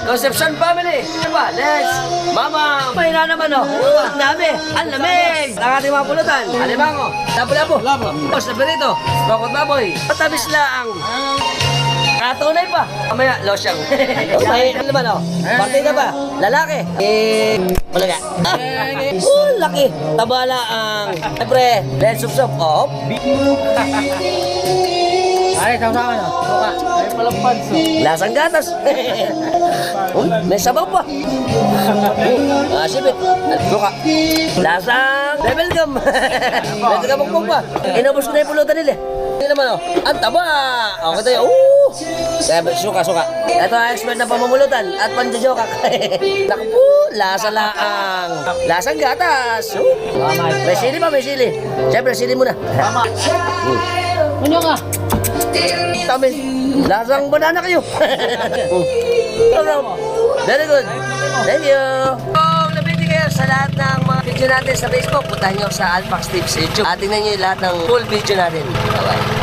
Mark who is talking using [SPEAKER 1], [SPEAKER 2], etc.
[SPEAKER 1] Concepcion family. Diba? Next. Mama. May na naman oh. Dami. Ang lamig. Ang ating mga pulutan. Alimango. Labo-labo. Os na perito. Bokot baboy. Patabis lang. Katunay pa. Mamaya, losyang. May ano naman oh. Partida pa. Lalaki. Wala ka. Laki. Tabala ang. Siyempre, let's sup-sup. Oh.
[SPEAKER 2] Ay, sama-sama na. Suka. Ay, palang panso.
[SPEAKER 1] Lasang gatas. May sabaw pa. Sipit. Buka. Lasang level gum. Medyo kabukbog pa. Inubos ko na yung pulutan nila. Hindi naman oh. Ang taba. Okay tayo. Suka. Ito ang expert na pamamulutan at panjajokak. Naku po. Lasa laang. Lasang gatas. May sili pa, may sili. Siyempre, sili muna.
[SPEAKER 2] Ano ka?
[SPEAKER 1] Tamis. Lasang banana kayo. Very good. Thank you. Kung nabiti kayo sa lahat ng mga video natin sa Facebook, puntahan nyo sa Alpax Tips sa YouTube. At tingnan nyo yung lahat ng full video natin. Bye-bye.